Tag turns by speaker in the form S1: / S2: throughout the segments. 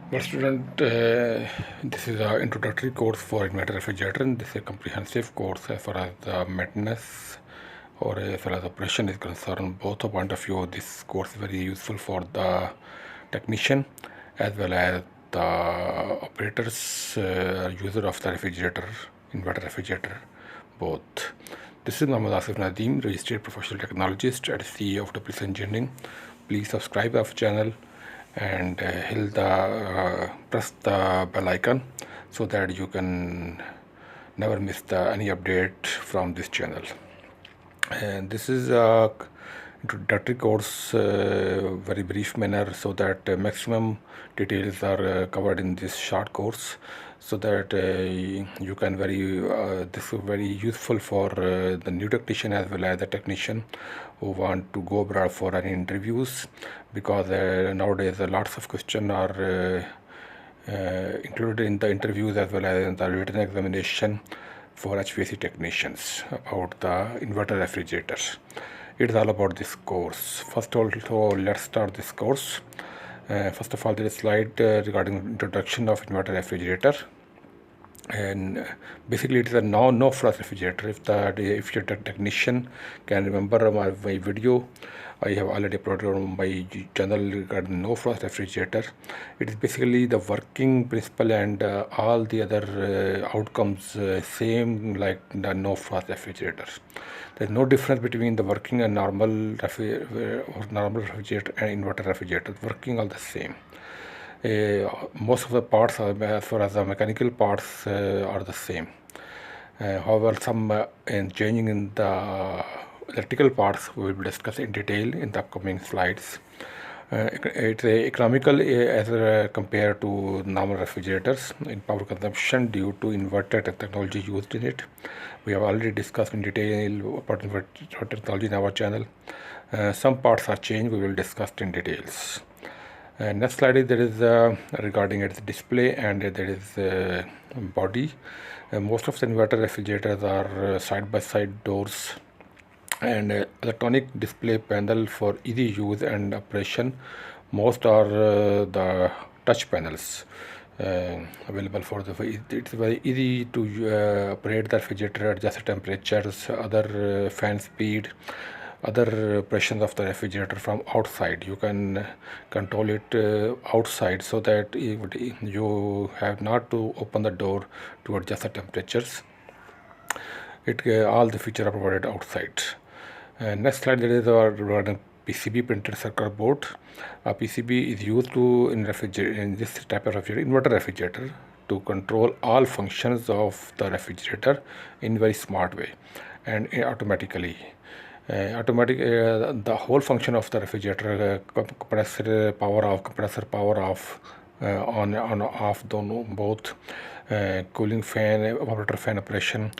S1: Well, student, this is an introductory course for inverter refrigerator, and this is a comprehensive course as far as the maintenance or as far as operation is concerned. Both a point of view, this course is very useful for the technician as well as the operators, user of the refrigerator, inverter refrigerator, both. This is Mohammed Asif Nadeem, registered professional technologist at CEO of AAS Engineering. Please subscribe our channel and press the bell icon so that you can never miss any update from this channel. And this is a introductory course, very brief manner, so that maximum details are covered in this short course, so that you can this is very useful for the new technician as well as the technician who want to go abroad for any interviews, because nowadays lots of questions are included in the interviews as well as in the written examination for HVAC technicians about the inverter refrigerators. It's all about this course. First of all, let's start this course. First of all, there is a slide regarding introduction of inverter refrigerator. And basically it is a no frost refrigerator. If your technician can remember my video I have already uploaded on my channel regarding no frost refrigerator. It is basically the working principle and all the other outcomes same like the no frost refrigerator. There's no difference between the working and normal refrigerator and inverter refrigerator. Working all the same. Most of the parts are, as far as the mechanical parts are the same. However, some changing in the electrical parts we will discuss in detail in the upcoming slides. It's economical as compared to normal refrigerators in power consumption due to inverter technology used in it. We have already discussed in detail about inverter technology in our channel. Some parts are changed, we will discuss in details. Next slide is there is regarding its display, and there is body. Most of the inverter refrigerators are side-by-side doors and electronic display panel for easy use and operation. Most are the touch panels available for the. It's very easy to operate the refrigerator, adjust the temperatures, other fan speed, other operations of the refrigerator from outside. You can control it outside, so that you have not to open the door to adjust the temperatures. All the features are provided outside. Next slide, there is our PCB, printed circuit board. A PCB is used in this type of inverter refrigerator to control all functions of the refrigerator in very smart way and automatically. The whole function of the refrigerator, compressor power off, on off, both, cooling fan, evaporator fan operation,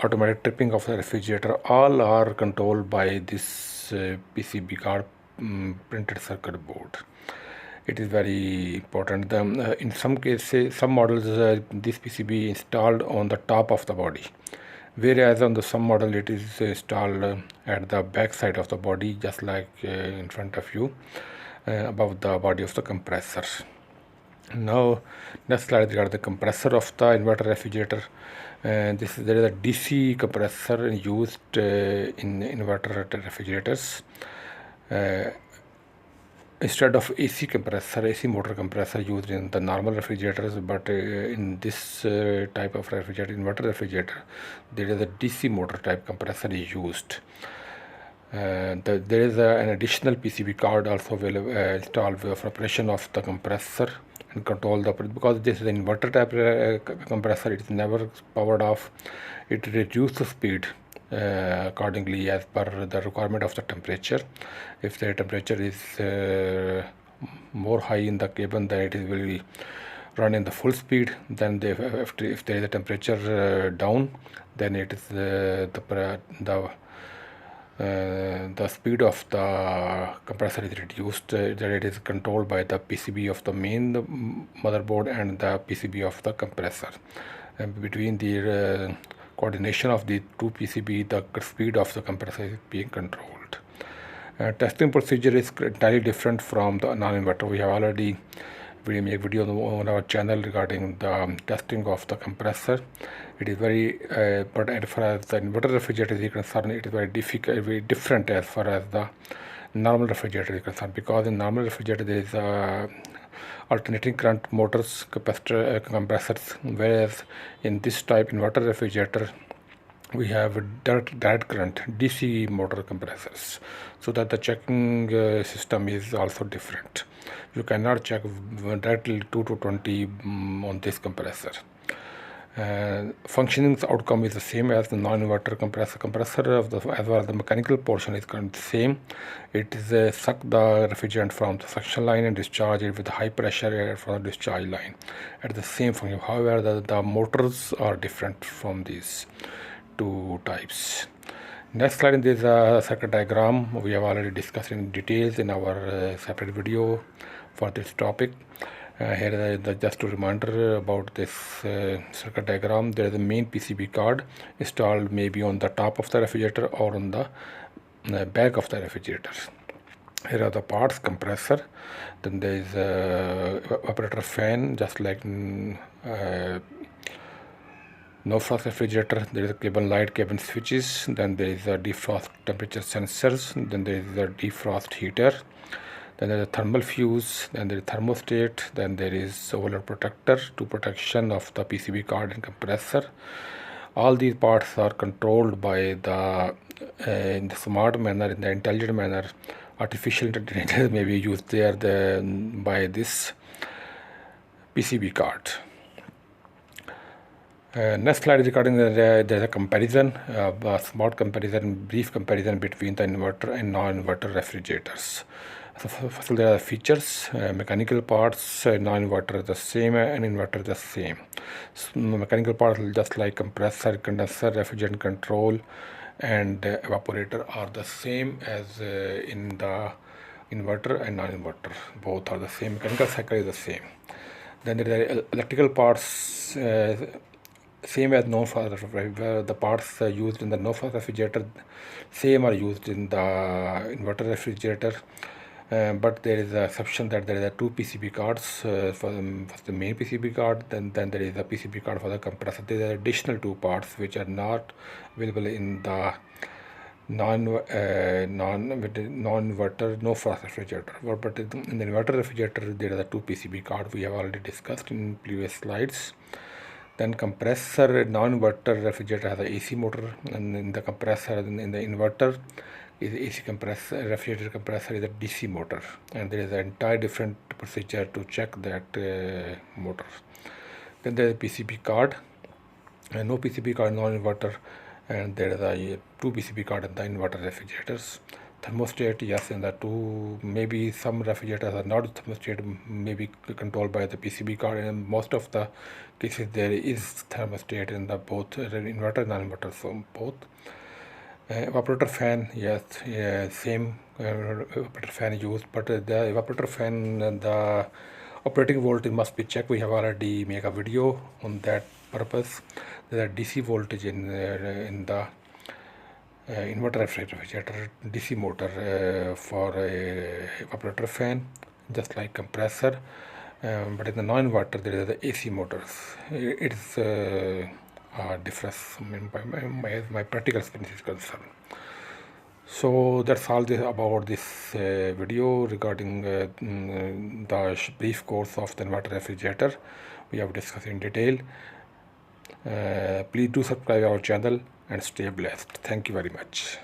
S1: automatic tripping of the refrigerator, all are controlled by this PCB card, printed circuit board. It is very important. In some cases, some models, this PCB installed on the top of the body, whereas on the some model it is installed at the back side of the body, just like in front of you, above the body of the compressor. Now, next slide regarding the compressor of the inverter refrigerator. There is a DC compressor used in inverter refrigerators. Instead of AC motor compressor used in the normal refrigerators, but in this type of refrigerator, inverter refrigerator, there is a DC motor type compressor is used. There is an additional PCB card also available, installed for operation of the compressor and control because this is an inverter type compressor. It is never powered off. It reduces the speed accordingly as per the requirement of the temperature. If the temperature is more high in the cabin, then it will run in the full speed. Then if there is a temperature down, then it is the speed of the compressor is reduced. That it is controlled by the PCB of the main motherboard and the PCB of the compressor. And between the coordination of the two PCB, the speed of the compressor is being controlled. Testing procedure is entirely different from the non-inverter. We have already we make video on our channel regarding the testing of the compressor. It is very but as far as the inverter refrigerator is concerned, it is very difficult, very different as far as the normal refrigerator is concerned, because in normal refrigerator there is alternating current motors, capacitor, compressors, whereas in this type inverter refrigerator we have a direct current DC motor compressors, so that the checking system is also different. You cannot check directly 2 to 20 on this compressor. Functioning outcome is the same as the non-inverter compressor of the, as well as the mechanical portion is the same. It is suck the refrigerant from the suction line and discharge it with high pressure air from the discharge line at the same function. However, the motors are different from these two types. Next slide, there is a circuit diagram. We have already discussed in details in our separate video for this topic. Here just a reminder about this circuit diagram. There is a main PCB card installed maybe on the top of the refrigerator or on the back of the refrigerator. Here are the parts: compressor, then there is a evaporator fan, just like no frost refrigerator. There is a cabin light, cabin switches, then there is a defrost temperature sensors, then there is a defrost heater, then there is a thermal fuse, then there is thermostat, then there is overload protector to protection of the PCB card and compressor. All these parts are controlled by the in the smart manner, in the intelligent manner. Artificial intelligence may be used there by this PCB card. Next slide is regarding there's a comparison, a smart comparison, brief comparison between the inverter and non-inverter refrigerators. So first there are features: mechanical parts, non-inverter the same and inverter the same. So mechanical parts just like compressor, condenser, refrigerant control and evaporator are the same as in the inverter and non-inverter. Both are the same. Mechanical cycle is the same. Then there are electrical parts, same as no-frost. The parts used in the no-frost refrigerator same are used in the inverter refrigerator, but there is an exception that there are two PCB cards for the main PCB card, then there is a PCB card for the compressor. There are additional two parts which are not available in the non-inverter no-frost refrigerator, but in the inverter refrigerator there are the two PCB cards we have already discussed in previous slides. Then compressor, non-inverter refrigerator has an AC motor, and in the compressor, in the inverter is AC compressor, refrigerator compressor is a DC motor, and there is an entire different procedure to check that motor. Then there is a PCB card, and no PCB card non-inverter, and there is a two PCB card in the inverter refrigerators. Thermostat, yes, in the two, maybe some refrigerators are not thermostat, maybe controlled by the PCB card, and most of the cases there is thermostat in the both inverter and non-inverter, so both. Evaporator fan, yes, same evaporator fan used, but the evaporator fan, the operating voltage must be checked. We have already made a video on that purpose. There is DC voltage in the inverter refrigerator, DC motor for evaporator fan, just like compressor, but in the non-inverter there is the AC motors. It is difference as my practical experience is concerned. So that's all about this video regarding the brief course of the inverter refrigerator. We have discussed in detail. Please do subscribe our channel and stay blessed. Thank you very much.